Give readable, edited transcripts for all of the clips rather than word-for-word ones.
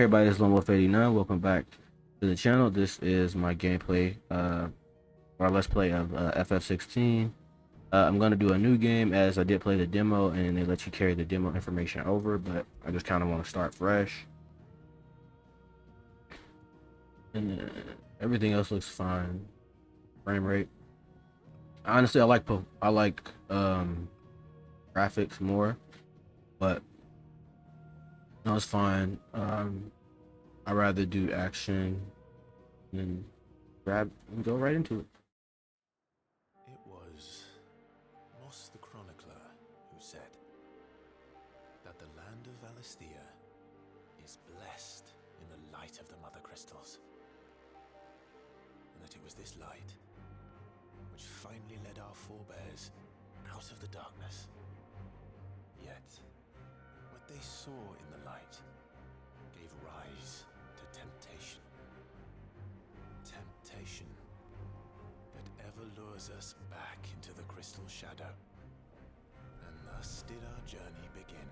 Everybody, this is Lonewolf 89. Welcome back to the channel. This is my gameplay, or let's play of FF16. I'm gonna do a new game as I did play the demo, and they let you carry the demo information over. But I just kind of want to start fresh, and everything else looks fine. Frame rate. Honestly, I like graphics more, but no, it's fine. I'd rather do action and grab and go right into it. It was Moss the Chronicler who said that the land of Valisthea is blessed in the light of the Mother Crystals, and that it was this light which finally led our forebears out of the darkness. Yet, what they saw in the light gave rise to temptation. Temptation that ever lures us back into the crystal shadow. And thus did our journey begin.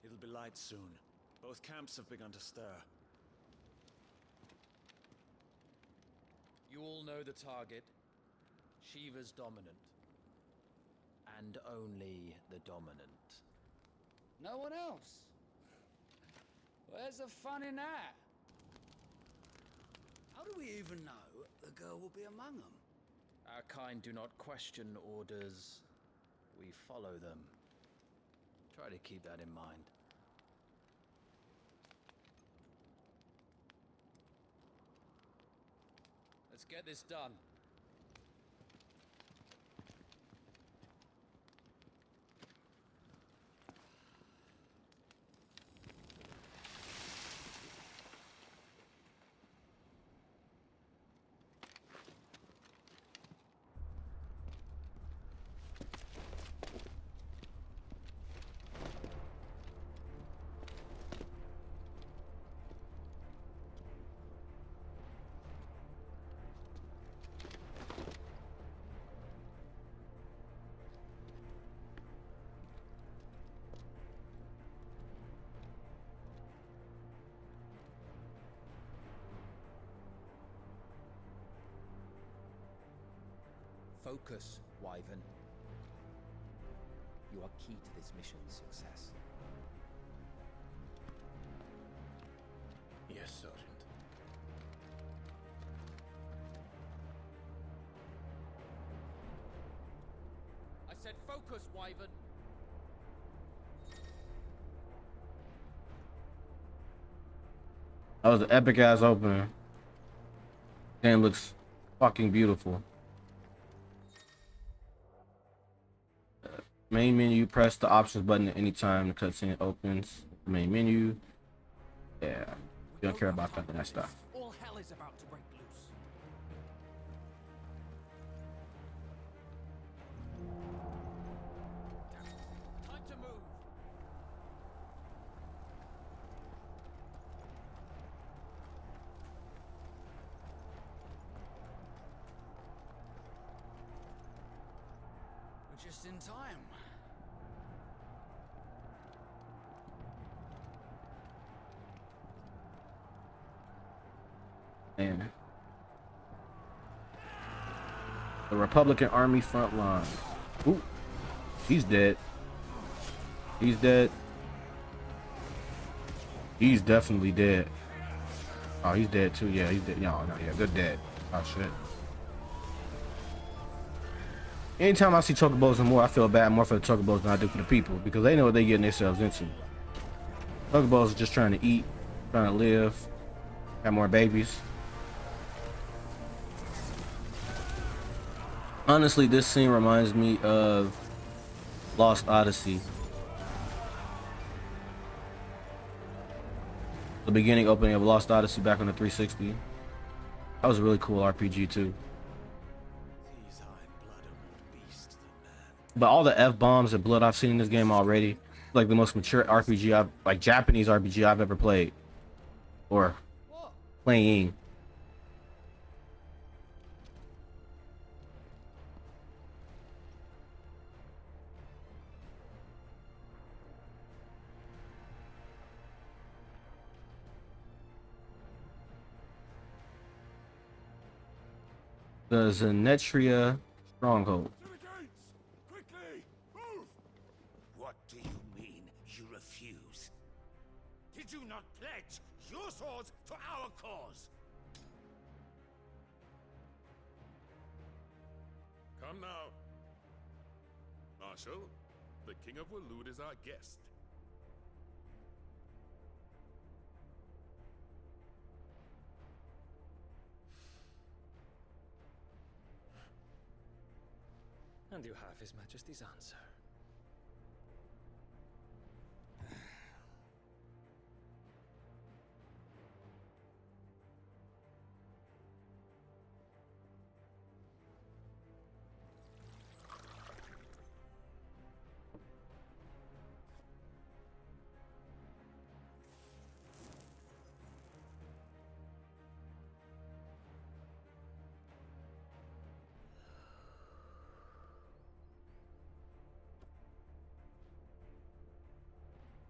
It'll be light soon. Both camps have begun to stir. You all know the target. Shiva's dominant. And only the dominant. No one else? Where's the fun in that? How do we even know the girl will be among them? Our kind do not question orders. We follow them. Try to keep that in mind. Let's get this done. Focus, Wyvern. You are key to this mission's success. Yes, Sergeant. I said focus, Wyvern. That was an epic ass opener. Game looks fucking beautiful. Main menu, press the options button at any time the cutscene opens. Main menu. Yeah, you don't care about that stuff. All hell is about to break loose. Time to move. We're just in time. Man. The Republican Army front line. Ooh, he's dead. He's dead. He's definitely dead. Oh, he's dead too. Yeah, he's dead. No, yeah, good dead. Oh shit. Anytime I see chocobos and more, I feel bad more for the chocobos than I do for the people because they know what they getting themselves into. Chocobos are just trying to eat, trying to live, have more babies. Honestly, this scene reminds me of Lost Odyssey. The beginning opening of Lost Odyssey back on the 360. That was a really cool RPG too. These Iron-blood are more beast than man. But all the F-bombs and blood I've seen in this game already, like the most mature RPG like Japanese RPG I've ever played. Or What? playing. The Zenetria Stronghold. To the gates! Quickly! Move! What do you mean, you refuse? Did you not pledge your swords to our cause? Come now. Marshal, the King of Waloed is our guest. And you have His Majesty's answer.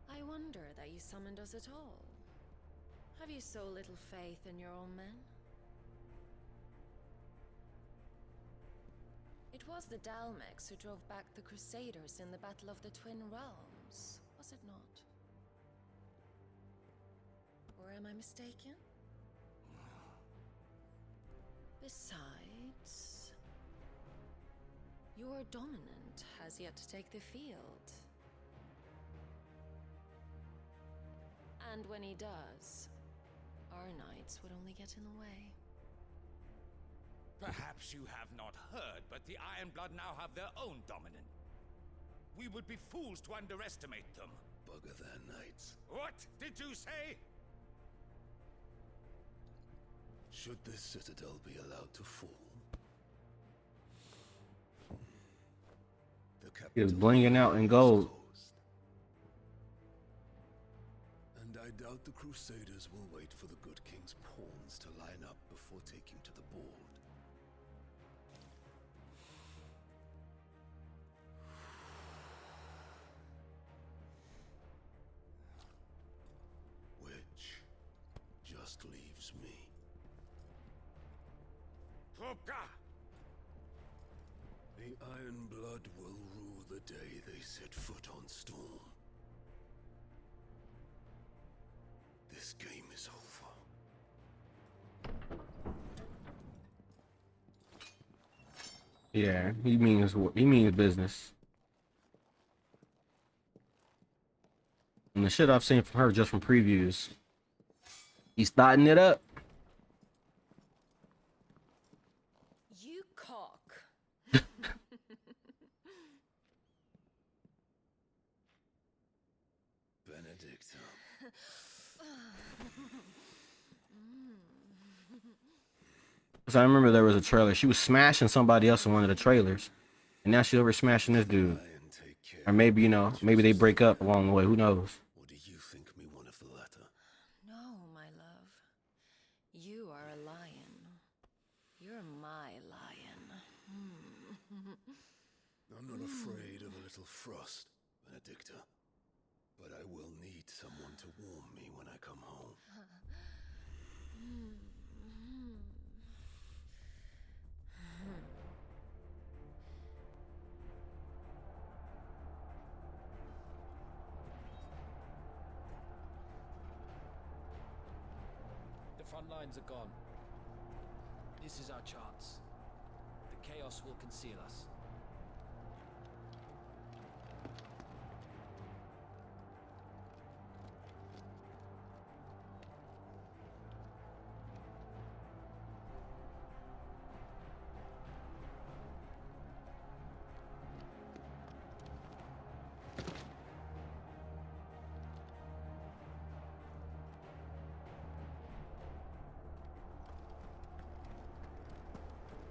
I wonder that you summoned us at all. Have you so little faith in your own men? It was the Dalmex who drove back the Crusaders in the Battle of the Twin Realms, was it not? Or am I mistaken? Besides, your dominant has yet to take the field. And when he does, our knights would only get in the way. Perhaps you have not heard, but the Ironblood now have their own dominant. We would be fools to underestimate them. Bugger their knights. What did you say? Should this citadel be allowed to fall? The He was capital blinging out in is gold. closed. And I doubt the Crusaders will wait for the good king's pawns to line up before taking to the board. Which just leaves me. Trupka! The Iron Blood will rule the day they set foot on Storm. This game is over. Yeah, he means business. And the shit I've seen from her just from previews, he's starting it up. You cock. Benedicta. So I remember there was a trailer. She was smashing somebody else in one of the trailers, and now she's over smashing this dude. Or maybe, you know, maybe they break up along the way. Who knows? Or do you think me one of the latter? No, my love. You are a lion. You're my lion. I'm not afraid of a little frost, Benedicta. But I will need someone to warm me when I come home. The front lines are gone. This is our chance. The chaos will conceal us.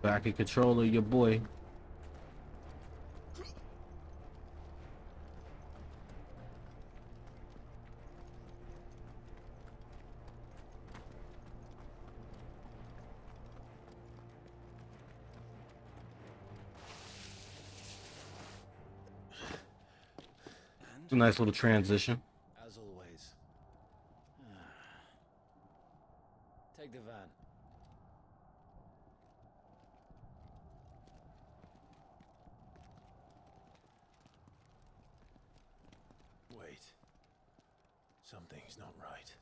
Back in control of your boy. It's a nice little transition. As always. Take the van. Wait. Something's not right.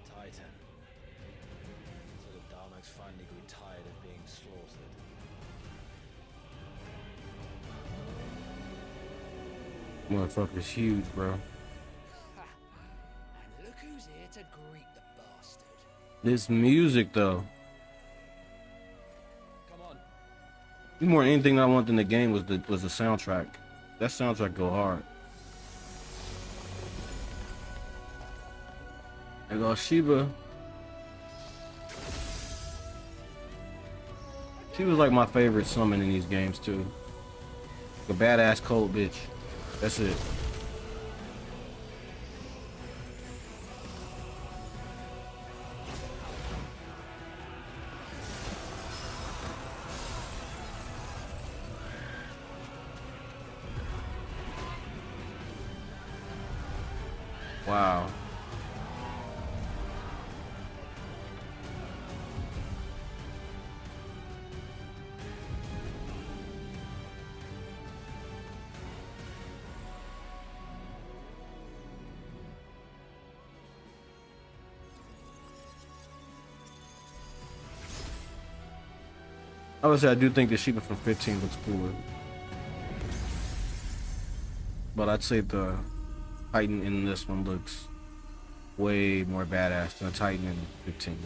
Titan. So the Daleks finally grew tired of being slaughtered. Motherfucker's huge, bro. And look who's here to greet the bastard. This music, though. Come on. More than anything I wanted in the game was the soundtrack. That soundtrack go hard. There goes Sheba. She was like my favorite summon in these games too. A badass cold bitch. That's it. Wow. Obviously, I do think the Sheba from 15 looks cooler. But I'd say the Titan in this one looks way more badass than the Titan in 15.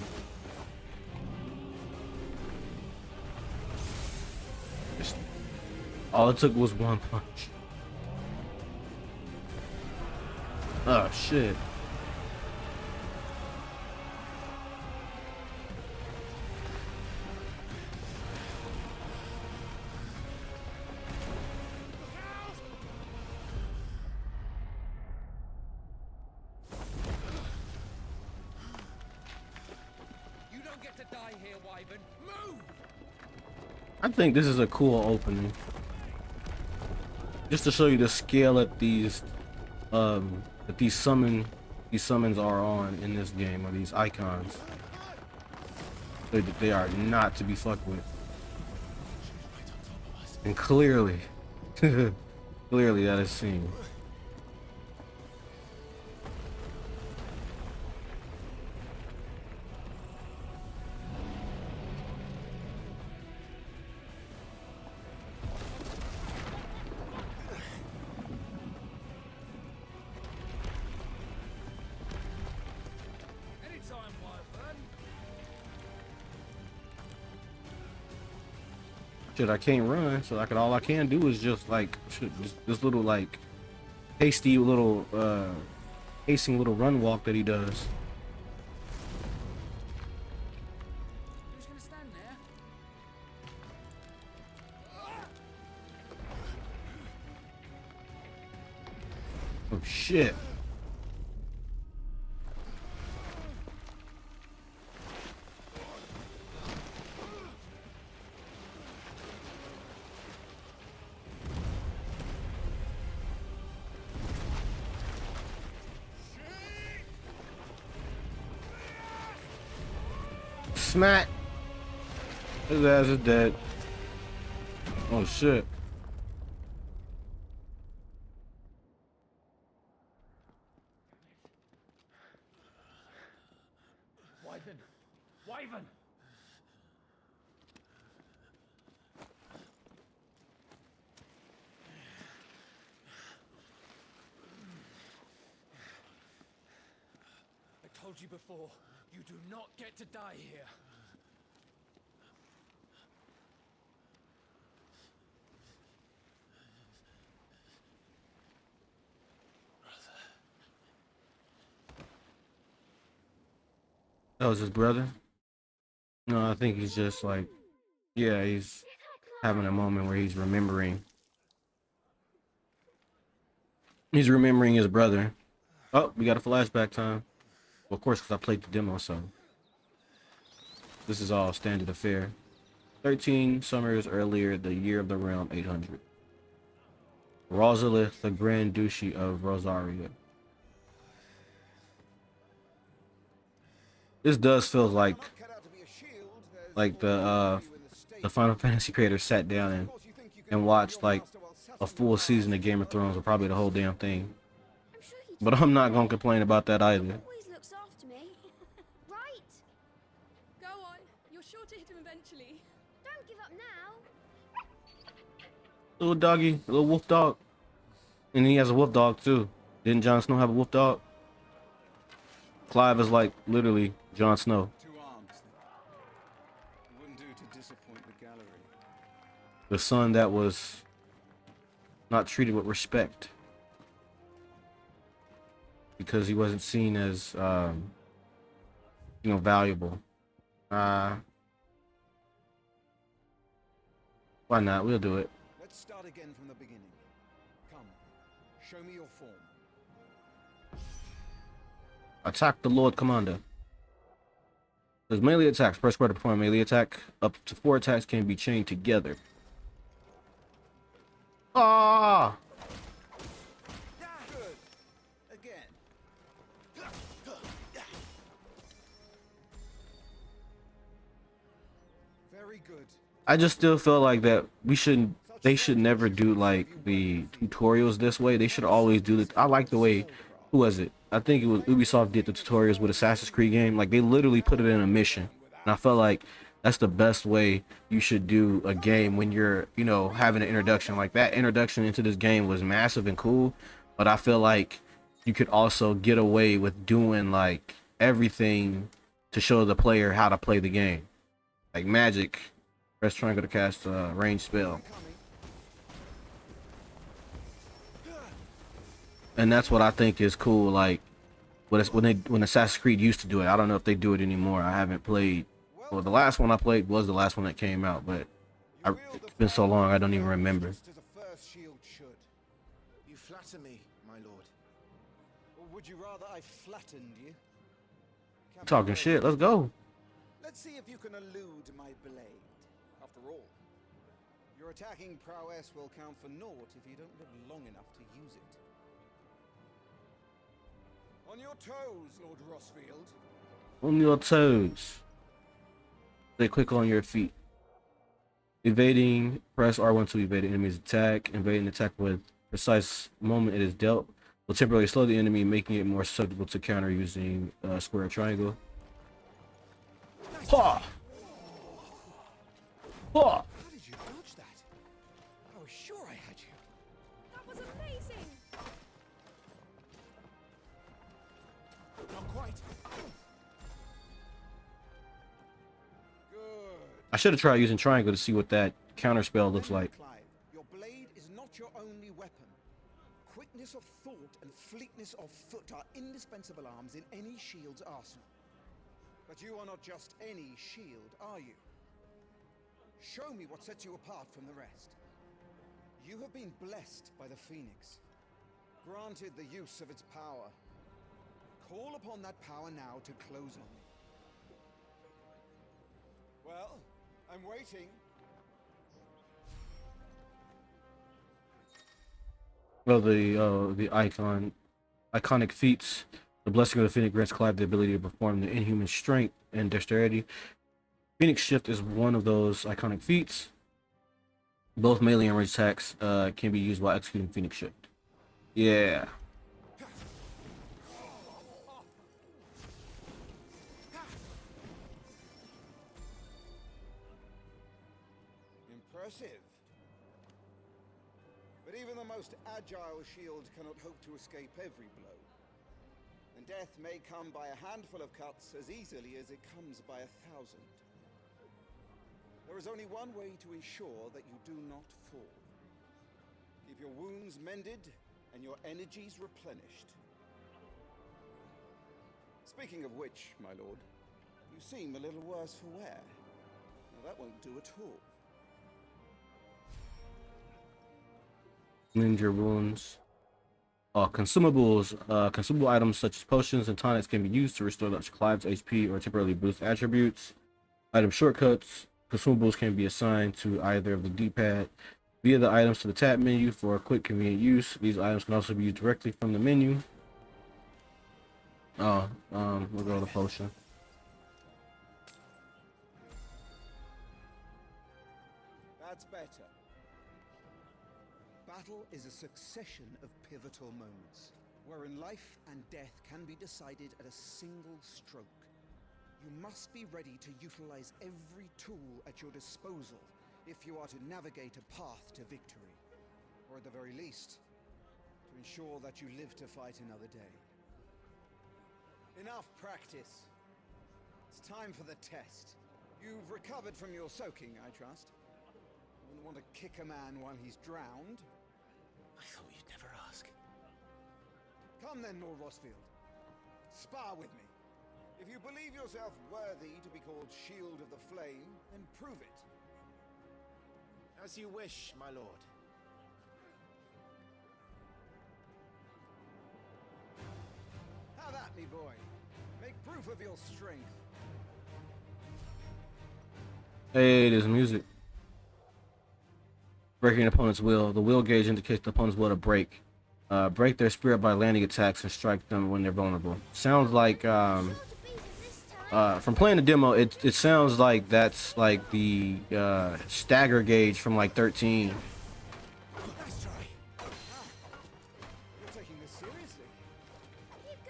All it took was one punch. Oh shit. You don't get to die here, Wyvern. Move! I think this is a cool opening. just to show you the scale that these summons are on in this game, or these icons. They are not to be fucked with. And clearly, clearly that is seen. Anytime, Wyvern. Shit, I can't run, so all I can do is just like this little like hasty little hasting little run walk that he does. Who's gonna stand there? Oh shit. Smack. His ass is dead. Oh shit. Wyvern! Wyvern! I told you before, you do not get to die here. That was his brother? No, I think he's just like, yeah, he's having a moment where he's remembering. He's remembering his brother. Oh, we got a flashback time. Well, of course, because I played the demo, so this is all standard affair. 13 summers earlier, the year of the realm 800. Rosalith, the Grand Duchy of Rosaria. This does feel like the Final Fantasy creators sat down and watched like a full season of Game of Thrones, or probably the whole damn thing. But I'm not gonna complain about that either. Always looks after me. Right. Go on. You're sure to hit him eventually. Don't give up now. Little doggy, little wolf dog. And he has a wolf dog too. Didn't Jon Snow have a wolf dog? Clive is like literally Jon Snow. 2 arms. It wouldn't do to disappoint the gallery. The son that was not treated with respect because he wasn't seen as valuable. Why not? We'll do it. Let's start again from the beginning. Come, show me your form. Attack the Lord Commander. There's melee attacks. Press square to perform a melee attack. Up to 4 attacks can be chained together. Ah! Good. Again. Very good. I just still feel like that they should never do like the tutorials this way. They should always do it. I like the way, who was it? I think it was Ubisoft did the tutorials with Assassin's Creed game. Like they literally put it in a mission. And I felt like that's the best way you should do a game when you're, having an introduction. Like that introduction into this game was massive and cool, but I feel like you could also get away with doing like everything to show the player how to play the game. Like magic, press triangle to cast a ranged spell. And that's what I think is cool. Like when Assassin's Creed used to do it. I don't know if they do it anymore. I haven't played. Well, the last one I played was the last one that came out, but it's been so long I don't even remember. You flatter me, my lord. Or would you rather I flattened you? Talking shit. Let's go. Let's see if you can elude my blade. After all, Your attacking prowess will count for naught if you don't live long enough to use it. On your toes, Lord Rossfield. On your toes. Stay quick on your feet. Evading, press R1 to evade an enemy's attack. Evading attack with precise moment it is dealt will temporarily slow the enemy, making it more susceptible to counter using square or triangle. Ha! Ha! How did you dodge that? I was sure I had you. That was amazing! Not quite. Good. I should have tried using triangle to see what that counter spell looks like. Clive, your blade is not your only weapon. Quickness of thought and fleetness of foot are indispensable arms in any shield's arsenal. But you are not just any shield, are you? Show me what sets you apart from the rest. You have been blessed by the Phoenix, granted the use of its power. Call upon that power now to close on me. Well, I'm waiting. Well, the iconic feats. The blessing of the Phoenix grants Clive the ability to perform the inhuman strength and dexterity. Phoenix Shift is one of those iconic feats. Both melee and range attacks can be used while executing Phoenix Shift. Yeah. Impressive. But even the most agile shield cannot hope to escape every blow. And death may come by a handful of cuts as easily as it comes by 1,000. There is only one way to ensure that you do not fall. Keep your wounds mended and your energies replenished. Speaking of which, my lord, you seem a little worse for wear. Now, that won't do at all. Mend your wounds. Consumables. Consumable items such as potions and tonics can be used to restore Clive's HP or temporarily boost attributes. Item shortcuts. Consumables can be assigned to either of the D-pad via the items to the tab menu for quick, convenient use. These items can also be used directly from the menu. We'll go to the potion. That's better. Battle is a succession of pivotal moments, wherein life and death can be decided at a single stroke. You must be ready to utilize every tool at your disposal if you are to navigate a path to victory, or at the very least, to ensure that you live to fight another day. Enough practice. It's time for the test. You've recovered from your soaking, I trust. You wouldn't want to kick a man while he's drowned. I thought you'd never ask. Come then, Lord Rossfield. Spar with me. If you believe yourself worthy to be called Shield of the Flame, then prove it. As you wish, my lord. Have at me, boy. Make proof of your strength. Hey, there's music. Breaking an opponent's will. The will gauge indicates the opponent's will to break. Break their spirit by landing attacks and strike them when they're vulnerable. Sounds like from playing the demo, it sounds like that's like the stagger gauge from like 13. Nice try. You're taking this seriously.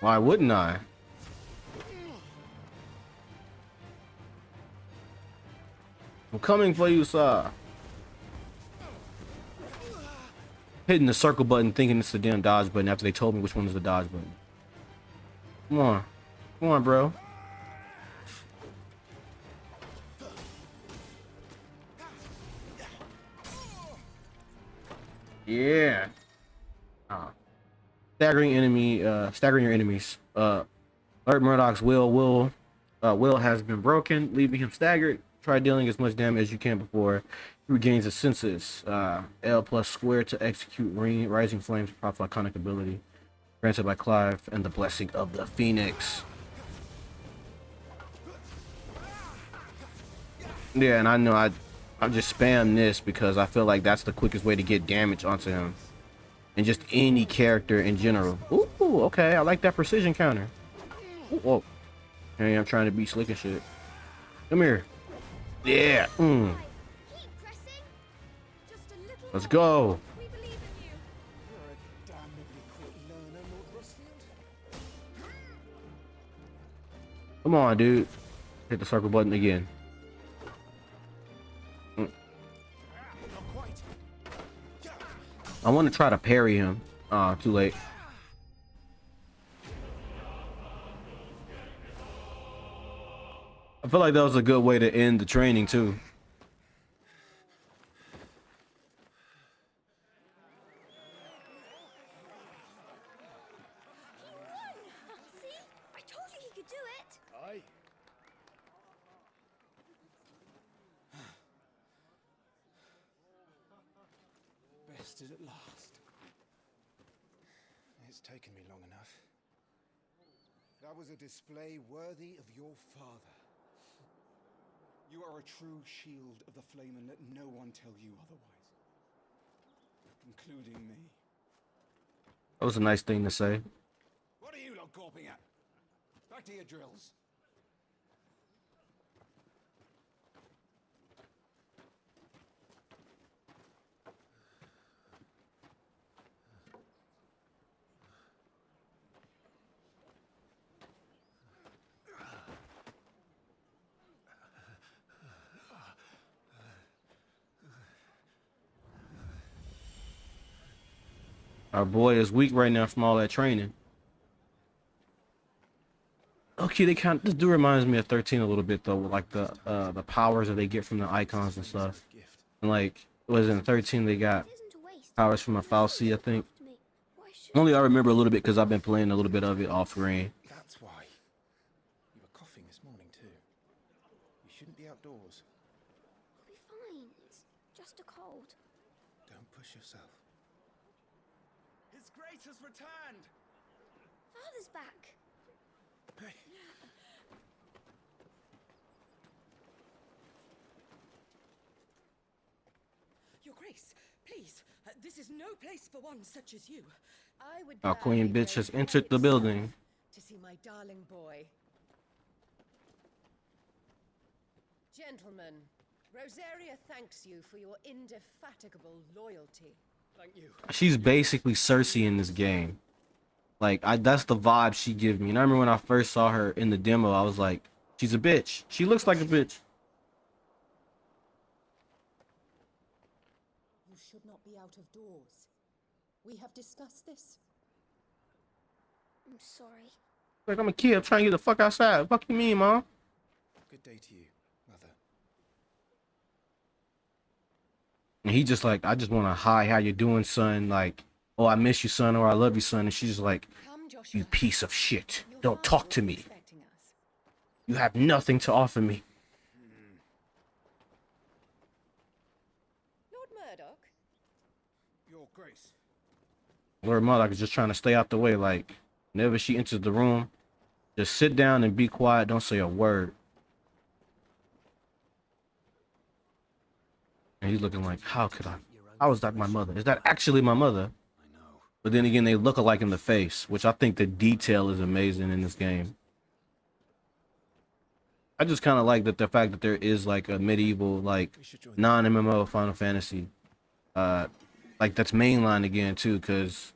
Why wouldn't I? I'm coming for you, sir. Hitting the circle button thinking it's the damn dodge button after they told me which one was the dodge button. Come on. Come on, bro. Yeah. Staggering your enemies. Alert Murdoch's will has been broken, leaving him staggered. Try dealing as much damage as you can before he regains his senses. L plus square to execute Rising Flames, powerful iconic ability granted by Clive and the blessing of the Phoenix. Yeah, and I know I I'm just spam this because I feel like that's the quickest way to get damage onto him. And just any character in general. Ooh, okay, I like that precision counter. Ooh, whoa. Hey, I'm trying to be slick and shit. Come here. Yeah. Let's go. Come on, dude. Hit the circle button again. I want to try to parry him. Too late. I feel like that was a good way to end the training too. See? I told you he could do it. Aye. Bested at last. It's taken me long enough. That was a display worthy of your father. You are a true shield of the flame, and let no one tell you otherwise. Including me. That was a nice thing to say. What are you lot gawping at? Back to your drills. Our boy is weak right now from all that training. Okay, they kind of, this dude reminds me of 13 a little bit though, with like the powers that they get from the icons and stuff. And like, was in 13 they got powers from a fal'Cie, I think. Only I remember a little bit because I've been playing a little bit of it off screen. That's why. You were coughing this morning too. You shouldn't be outdoors. I'll be fine. It's just a cold. Don't push yourself. His Grace has returned. Father's back. Hey. Your Grace, please. This is no place for one such as you. I would. Our queen bitch has entered the building. To see my darling boy. Gentlemen, Rosaria thanks you for your indefatigable loyalty. Thank you. She's basically Cersei in this game. Like, that's the vibe she gives me. And I remember when I first saw her in the demo, I was like, she's a bitch. She looks like a bitch. You should not be out of doors. We have discussed this. I'm sorry. Like, I'm a kid. I'm trying to get the fuck outside. What the fuck you mean, Mom? Good day to you, Mother. And he just like, I just want to, hi, how you doing, son? Like, oh, I miss you, son, or I love you, son. And she's just like, you piece of shit. Don't talk to me. You have nothing to offer me. Lord Murdoch? Your Grace. Lord Murdoch is just trying to stay out the way. Like, whenever she enters the room, just sit down and be quiet. Don't say a word. And he's looking like, how could I? How is that my mother? Is that actually my mother? But then again, they look alike in the face, which I think the detail is amazing in this game. I just kind of like that the fact that there is like a medieval, like non-MMO Final Fantasy, like that's mainline again too. Because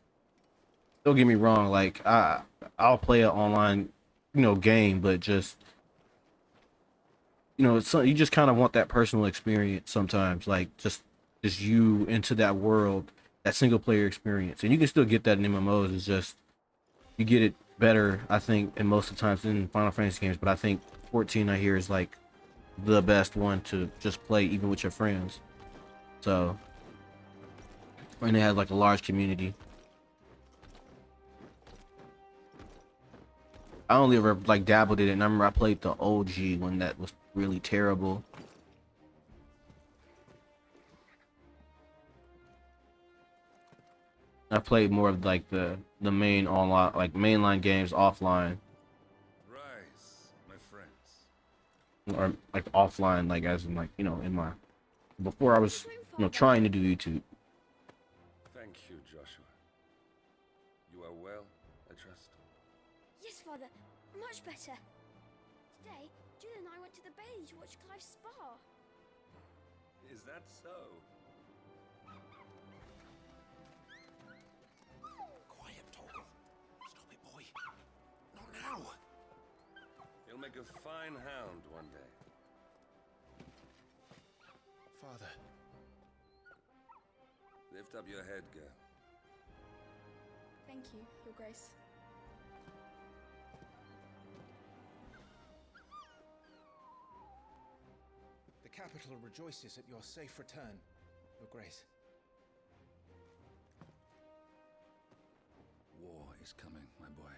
don't get me wrong, like I'll play an online, game, but just it's you just kind of want that personal experience sometimes, like just you into that world. That single player experience, and you can still get that in MMOs. It's just you get it better, I think, in most of the times in Final Fantasy games. But I think 14 I hear is like the best one to just play even with your friends. So, and it has like a large community. I only ever like dabbled in it, and I remember I played the OG when that was really terrible. I played more of like the main online, like mainline games offline. Rise, my friends. Or like offline, like as in like, in my Before I was, trying to do YouTube. Thank you, Joshua. You are well, I trust. Yes, Father. Much better. Today, Jill and I went to the bailey to watch Clive's spa. Is that so? Quiet, Torgal. Stop it, boy. Not now. He'll make a fine hound one day. Father. Lift up your head, girl. Thank you, Your Grace. The capital rejoices at your safe return, Your Grace. War is coming, my boy.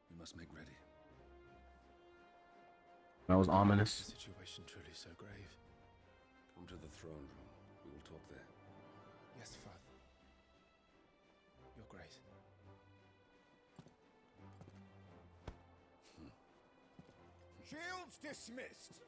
We must make ready. That was ominous. The situation truly so grave. Come to the throne room. We will talk there. Yes, Father. Your Grace. Shields dismissed.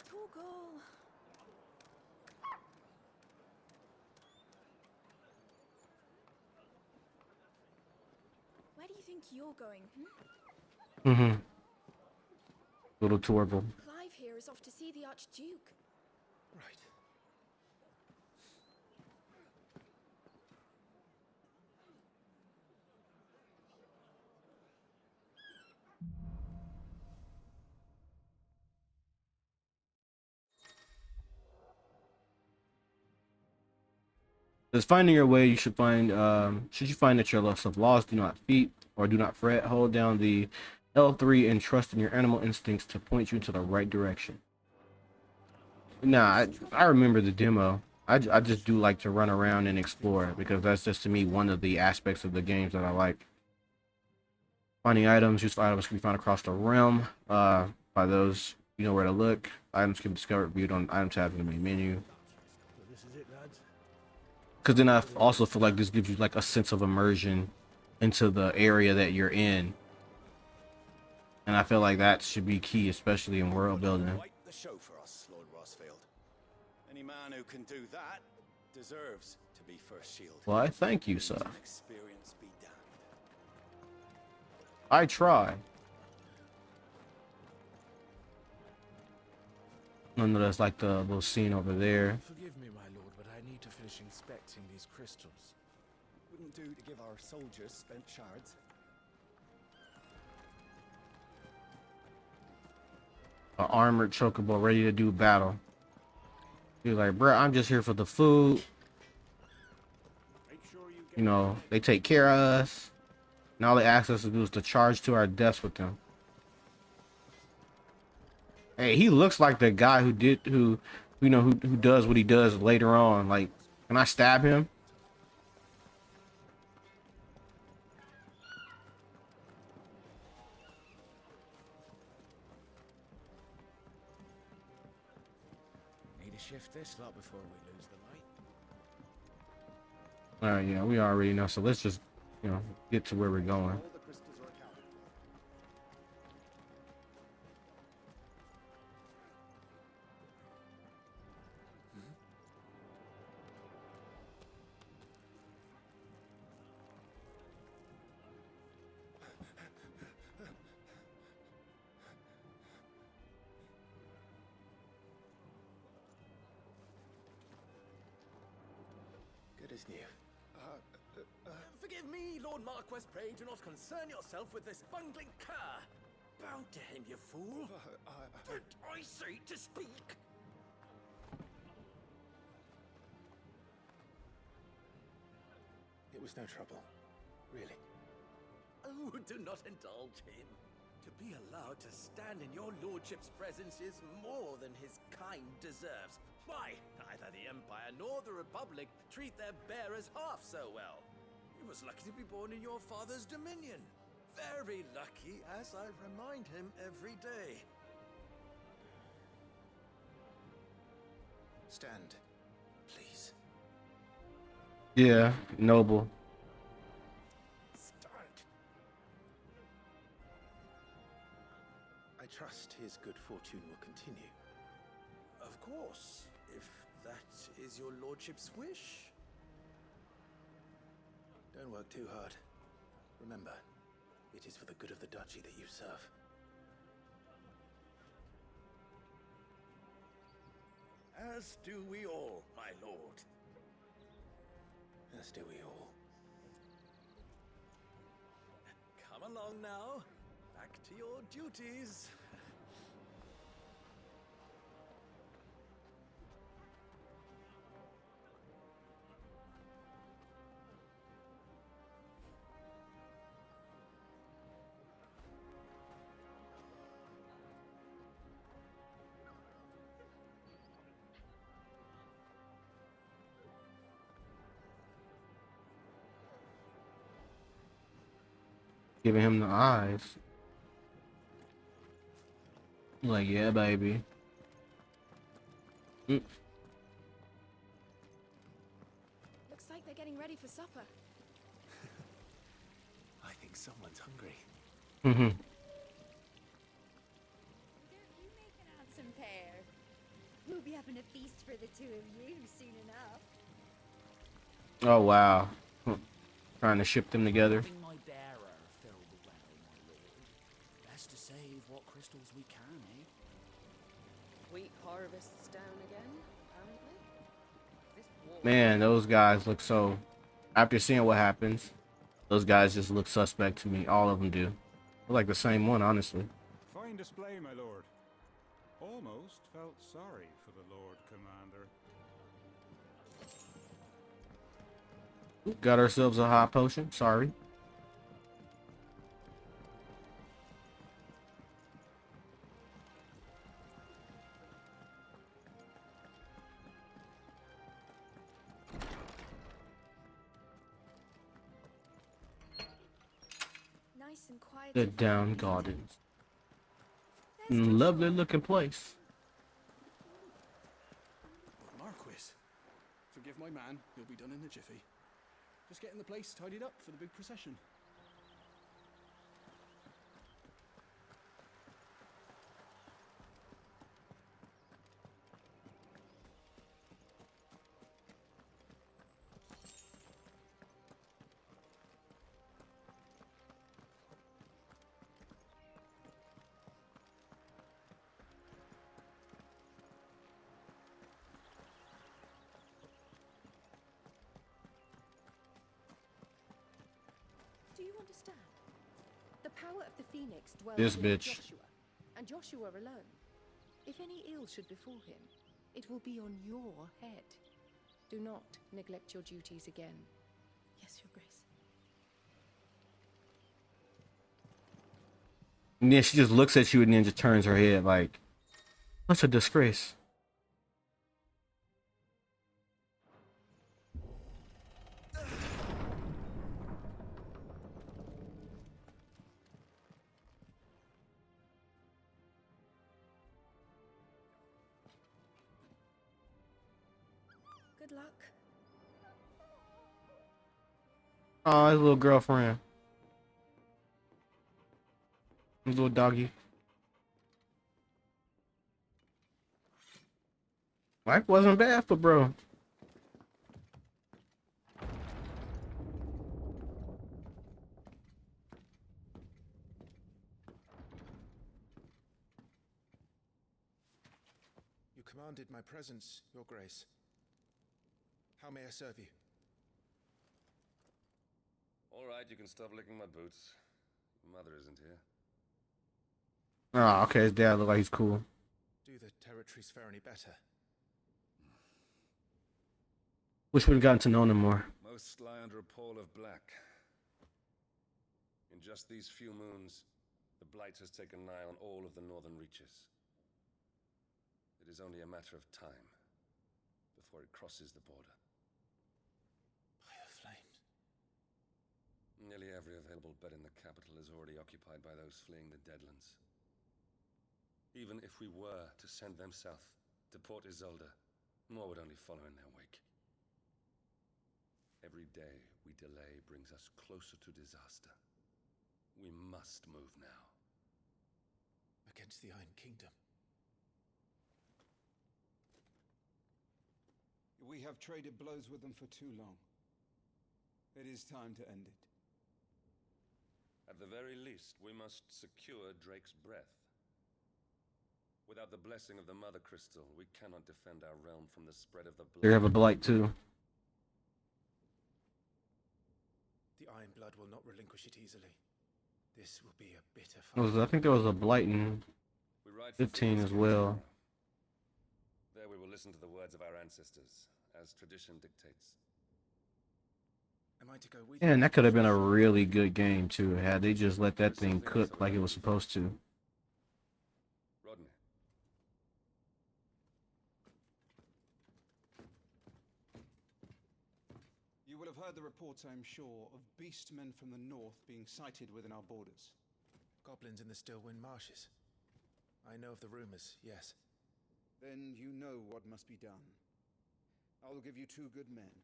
Torgal. Where do you think you're going? Mm-hmm. Little Torgal. Clive here is off to see the Archduke. Right. As finding your way, you should find should you find that your lost of lost, do not feet or do not fret. Hold down the L3 and trust in your animal instincts to point you into the right direction. Nah, I remember the demo. I just do like to run around and explore because that's just to me one of the aspects of the games that I like. Finding items, useful items can be found across the realm. By those, you know where to look. Items can be discovered, viewed on item tab in the main menu. So this is it, lads. Because then I also feel like this gives you like a sense of immersion into the area that you're in. And I feel like that should be key, especially in world building. Wipe the show for us, Lord Rossfield. Any man who can do that deserves to be first shield. Well, I thank you, sir. Experience be damned. I try. And there's like the little scene over there. Forgive me, my lord, but I need to finish inspecting these crystals. Wouldn't do to give our soldiers spent shards. An armored chocobo ready to do battle. He's like, bruh, I'm just here for the food. You know, they take care of us. And all they ask us to do is to charge to our deaths with them. Hey, he looks like the guy who does what he does later on. Like, can I stab him? Need to shift this lot before we lose the light. All right, yeah, we already know. So let's just, get to where we're going. All the crystals are accounted. Good as new. Forgive me, Lord Marquess, pray do not concern yourself with this bungling cur. Bow to him, you fool. Did I say to speak? It was no trouble, really. Oh, do not indulge him. To be allowed to stand in your lordship's presence is more than his kind deserves. Why, neither the Empire nor the Republic treat their bearers half so well. He was lucky to be born in your father's dominion. Very lucky, as I remind him every day. Stand, please. Yeah, noble. I trust his good fortune will continue. Of course, if that is your lordship's wish. Don't work too hard. Remember, it is for the good of the duchy that you serve. As do we all, my lord. As do we all. Come along now. Back to your duties. Giving him the eyes. Like, yeah, baby. Looks like they're getting ready for supper. I think someone's hungry. Mm-hmm. Don't you make an handsome pair? We'll be having a feast for the two of you soon enough. Oh, wow. Trying to ship them together. My bearer filled well, my lord. Best to save what crystals we can, eh? Wheat harvests down again, apparently. This war Man, those guys look so... After seeing what happens, those guys just look suspect to me. All of them do. They're like the same one, honestly. Fine display, my lord. Almost felt sorry for the Lord Commander. Got ourselves a hot potion. Sorry. Nice and quiet. The Down Gardens. Lovely looking place. Marquis, forgive my man. He'll be done in a jiffy. Just getting the place tidied up for the big procession. Do you understand? The power of the Phoenix dwells This in bitch. Joshua, and Joshua alone. If any ill should befall him, it will be on your head. Do not neglect your duties again. Yes, Your Grace. And then she just looks at you and then just turns her head like, such a disgrace. Good luck. Oh, his little girlfriend. His little doggy. Life wasn't bad for bro. You commanded my presence, Your Grace. How may I serve you? All right, you can stop licking my boots. Mother isn't here. Oh, okay, his dad look like he's cool. Do the territories fare any better? Wish we'd gotten to know him more. Most lie under a pall of black. In just these few moons, the Blight has taken nigh on all of the northern reaches. It is only a matter of time before it crosses the border. By the flames. Nearly every available bed in the capital is already occupied by those fleeing the Deadlands. Even if we were to send them south to Port Isolde, more would only follow in their wake. Every day we delay brings us closer to disaster. We must move now. Against against the Iron Kingdom. We have traded blows with them for too long. It is time to end it. At the very least, we must secure Drake's breath. Without the blessing of the Mother Crystal, we cannot defend our realm from the spread of the blood. They have a blight too. The Iron Blood will not relinquish it easily. This will be a bitter fight. I think there was a blight in 15 as well. There we will listen to the words of our ancestors, as tradition dictates. Am I to go with Yeah, and that could have been a really good game too, had they just let that thing cook like it was supposed to. Rodney. You will have heard the reports, I am sure, of beastmen from the north being sighted within our borders. Goblins in the Stillwind Marshes? I know of the rumors, yes. Then you know what must be done. I will give you 2 good men.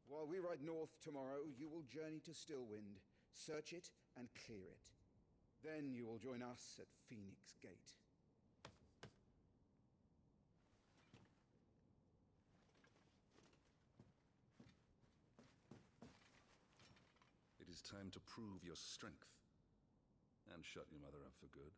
While we ride north tomorrow, you will journey to Stillwind, search it and clear it. Then you will join us at Phoenix Gate. It is time to prove your strength and shut your mother up for good.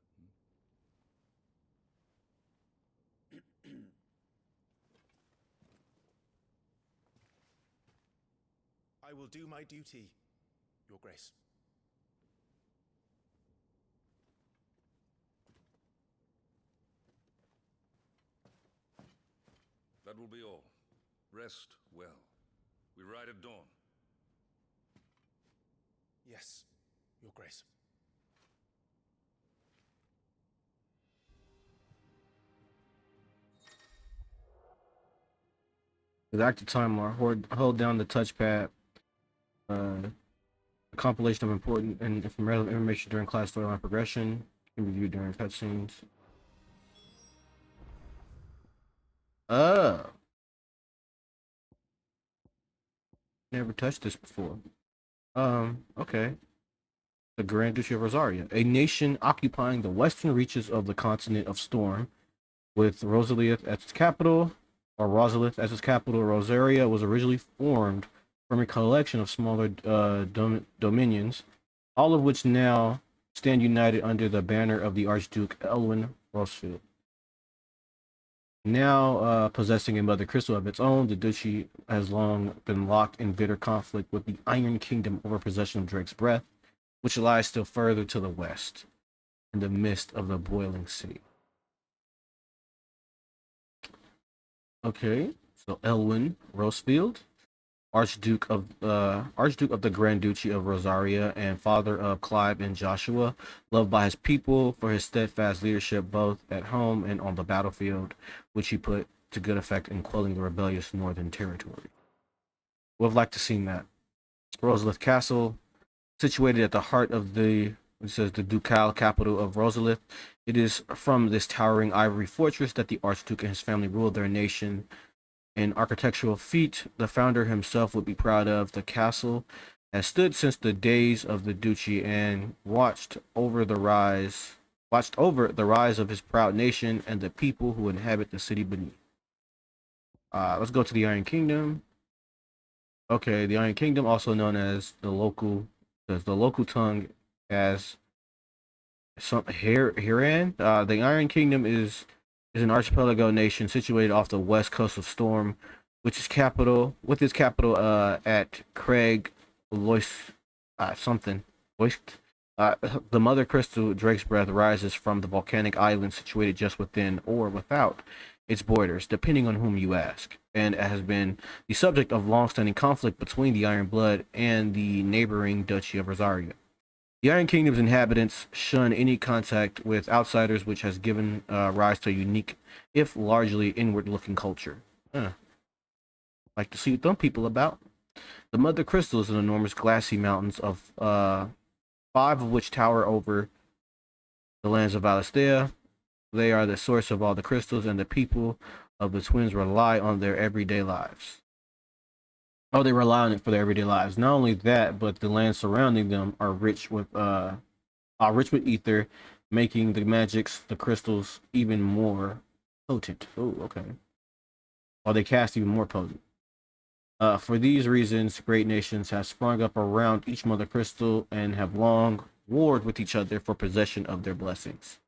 I will do my duty, Your Grace. That will be all. Rest well. We ride at dawn. Yes, Your Grace. The active timer. Hold down the touchpad. A compilation of important and relevant information during class storyline progression can be viewed during cutscenes. Never touched this before. Okay. The Grand Duchy of Rosaria, a nation occupying the western reaches of the continent of Storm, with Rosalith as its capital, or Rosalith as its capital. Rosaria was originally formed from a collection of smaller dominions, all of which now stand united under the banner of the Archduke Elwin Rosfield. Now possessing a mother crystal of its own, the duchy has long been locked in bitter conflict with the Iron Kingdom over possession of Drake's breath, which lies still further to the west, in the midst of the boiling sea. Okay, so Elwin Rosfield, Archduke of the Grand Duchy of Rosaria and father of Clive and Joshua, loved by his people for his steadfast leadership both at home and on the battlefield, which he put to good effect in quelling the rebellious northern territory. Would have liked to seen that. Rosalith Castle, situated at the heart of the ducal capital of Rosalith. It is from this towering ivory fortress that the Archduke and his family ruled their nation. An architectural feat the founder himself would be proud of. The castle has stood since the days of the duchy and watched over the rise of his proud nation and the people who inhabit the city beneath. Let's go to the Iron Kingdom. Okay, the Iron Kingdom, also known as the local tongue as some Hiran. The Iron Kingdom is an archipelago nation situated off the west coast of Storm, with its capital at Craig Lois the Mother Crystal Drake's breath rises from the volcanic island situated just within or without its borders, depending on whom you ask, and has been the subject of long-standing conflict between the Iron Blood and the neighboring Duchy of Rosaria. The Iron Kingdom's inhabitants shun any contact with outsiders, which has given rise to a unique, if largely inward-looking culture. Like to see what them people about. The Mother Crystal is an enormous glassy mountains of 5 of which tower over the lands of Valisthea. They are the source of all the crystals, and the people of the twins rely on their everyday lives. Oh, they rely on it for their everyday lives. Not only that, but the lands surrounding them are rich with ether making the crystals even more potent. Oh, okay. While they cast even more potent. For these reasons, great nations have sprung up around each mother crystal and have long warred with each other for possession of their blessings.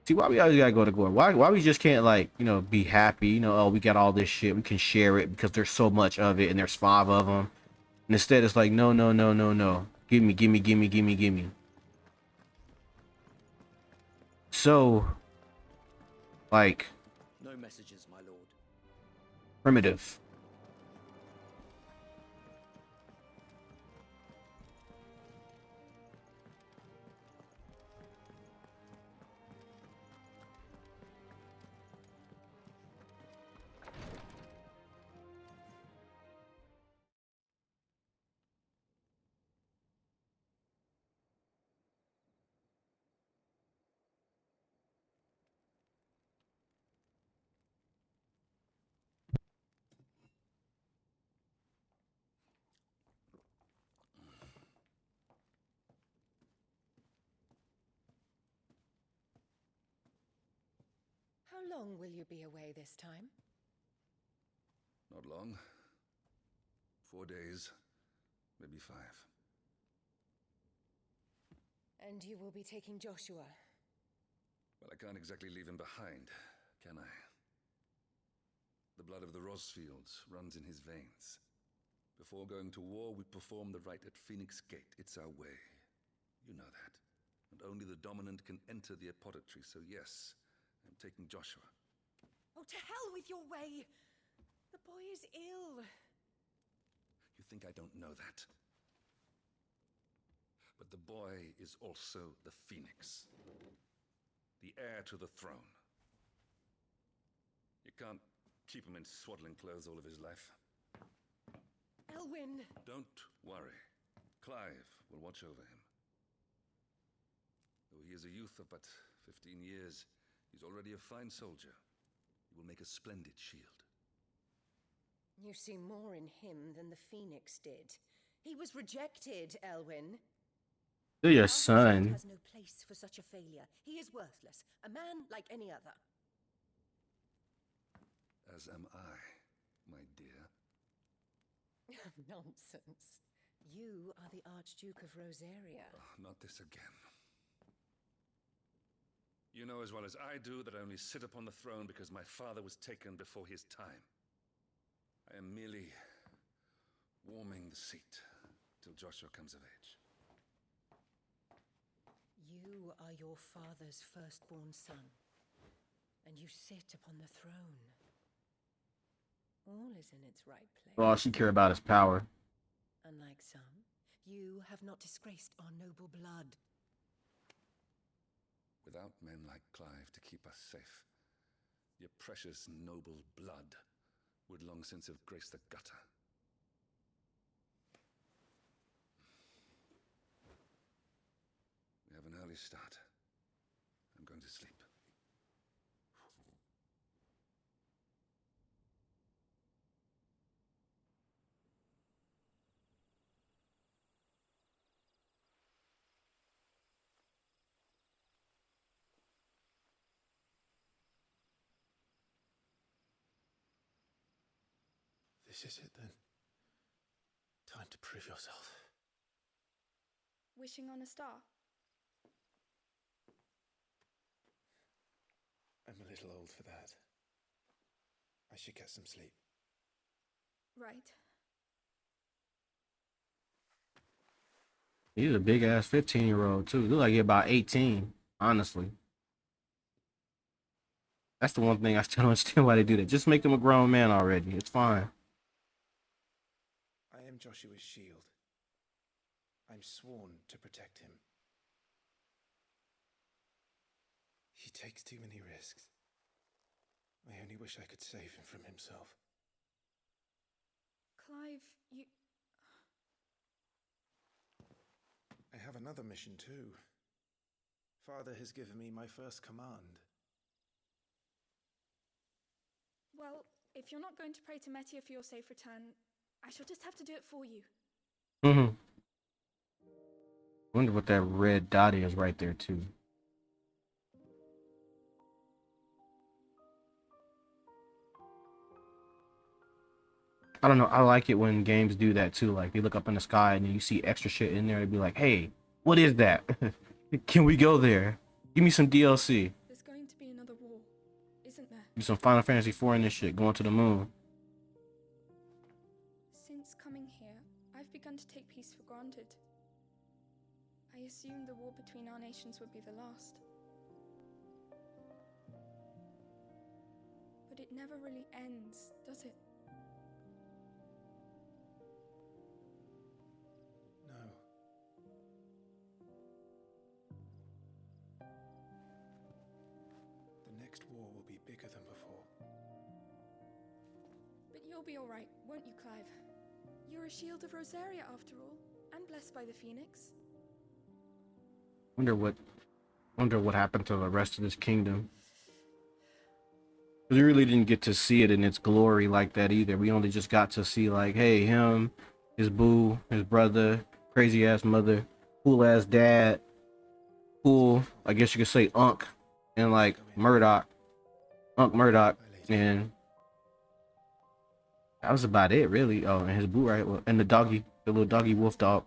See, why we always gotta go to war? Why we just can't, like, be happy? Oh, we got all this shit, we can share it because there's so much of it and there's 5 of them. And instead, it's like, no, no, no, no, no. Gimme, gimme, gimme, gimme, gimme. So, like, No messages, my lord. primitive. How long will you be away this time? Not long. 4 days, maybe 5. And you will be taking Joshua? Well, I can't exactly leave him behind, can I? The blood of the Rosfields runs in his veins. Before going to war, we perform the rite at Phoenix Gate. It's our way. You know that. And only the dominant can enter the apothecary, so yes, I'm taking Joshua. Oh, to hell with your way! The boy is ill. You think I don't know that? But the boy is also the Phoenix. The heir to the throne. You can't keep him in swaddling clothes all of his life. Elwyn! Don't worry. Clive will watch over him. Though he is a youth of but 15 years, he's already a fine soldier. He will make a splendid shield. You see more in him than the Phoenix did. He was rejected, Elwyn. You're your Our son. has no place for such a failure. He is worthless, a man like any other. As am I, my dear. Nonsense. You are the Archduke of Rosaria. Oh, not this again. You know as well as I do that I only sit upon the throne because my father was taken before his time. I am merely warming the seat till Joshua comes of age. You are your father's firstborn son, and you sit upon the throne. All is in its right place. All she care about is power. Unlike some, you have not disgraced our noble blood. Without men like Clive to keep us safe, your precious noble blood would long since have graced the gutter. We have an early start. I'm going to sleep. This is it then. Time to prove yourself. Wishing on a star? I'm a little old for that. I should get some sleep. Right. He's a big ass 15-year-old too. Look like he's about 18, honestly. That's the one thing I still don't understand why they do that. Just make him a grown man already. It's fine. I am Joshua's shield. I'm sworn to protect him. He takes too many risks. I only wish I could save him from himself. Clive, you... I have another mission too. Father has given me my first command. Well, if you're not going to pray to Metia for your safe return, I shall just have to do it for you. Wonder what that red dot is right there too. I don't know. I like it when games do that too. Like they look up in the sky and then you see extra shit in there. They'd be like, "Hey, what is that? Can we go there? Give me some DLC." There's going to be another war, isn't there? Do some Final Fantasy IV and this shit. Going to the moon. Since coming here, I've begun to take peace for granted. I assumed the war between our nations would be the last. But it never really ends, does it? No. The next war will be bigger than before. But you'll be alright, won't you, Clive? You're a shield of Rosaria after all, and blessed by the Phoenix. Wonder what happened to the rest of this kingdom. We really didn't get to see it in its glory like that either. We only just got to see like, hey, him, his boo, his brother, crazy ass mother, cool ass dad, cool, I guess you could say Unc, and like Murdoch, and that was about it really. Oh, and his boo, right? Well, and the doggy, the little doggy wolf dog.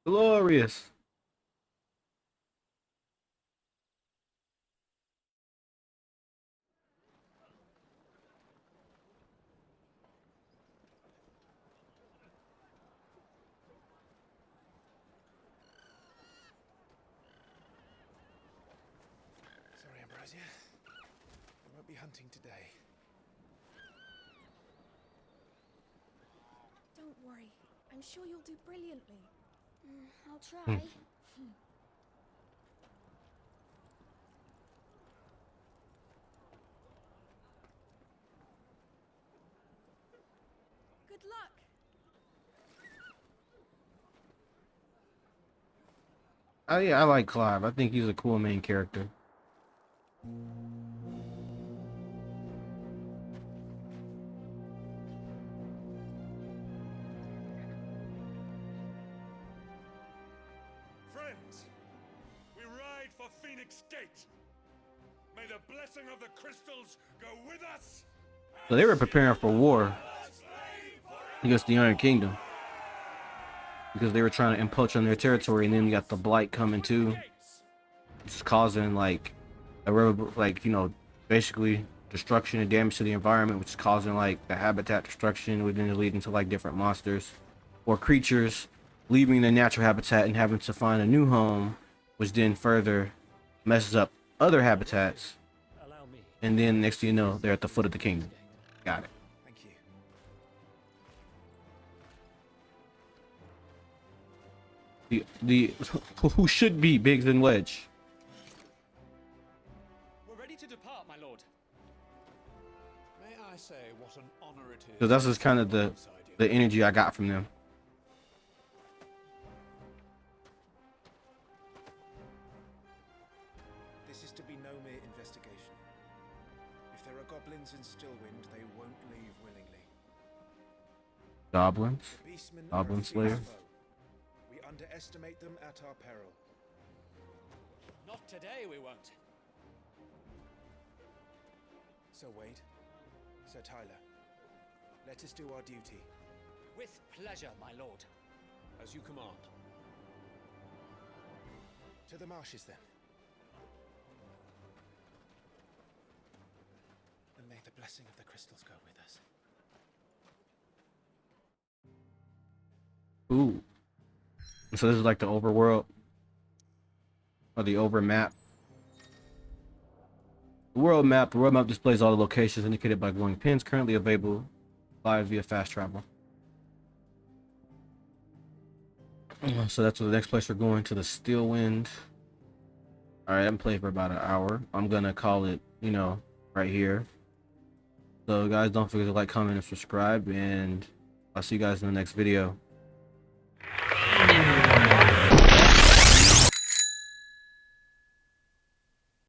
Glorious. Sorry, Ambrosia. I won't be hunting today. Don't worry. I'm sure you'll do brilliantly. I'll try. Good luck. Oh yeah, I like Clive. I think he's a cool main character. Friends, we ride for Phoenix Gate. May the blessing of the crystals go with us. So they were preparing for war against the Iron Kingdom because they were trying to encroach on their territory, and then you got the Blight coming too, just causing like basically destruction and damage to the environment, which is causing like the habitat destruction, which then leading to like different monsters or creatures leaving their natural habitat and having to find a new home, which then further messes up other habitats. And then next thing you know, they're at the foot of the kingdom. Got it. Thank you. The who should be Biggs and Wedge. We're ready to depart, my lord. May I say what an honor it is? So that's just kind of the energy I got from them. This is to be no mere investigation. If there are goblins in Stillwind, they won't leave willingly. Goblins? The beastmen are a Goblin fierce Slayer? foe. We underestimate them at our peril. Not today, we won't. Sir Wade, Sir Tyler, let us do our duty. With pleasure, my lord. As you command. To the marshes, then. And may the blessing of the crystals go with us. Ooh. So this is like the overworld or the over map. The world map displays all the locations indicated by glowing pins currently available live via fast travel. So that's the next place we're going, to the Stillwind. Alright, I'm playing for about an hour. I'm gonna call it, right here. So guys, don't forget to like, comment, and subscribe, and I'll see you guys in the next video.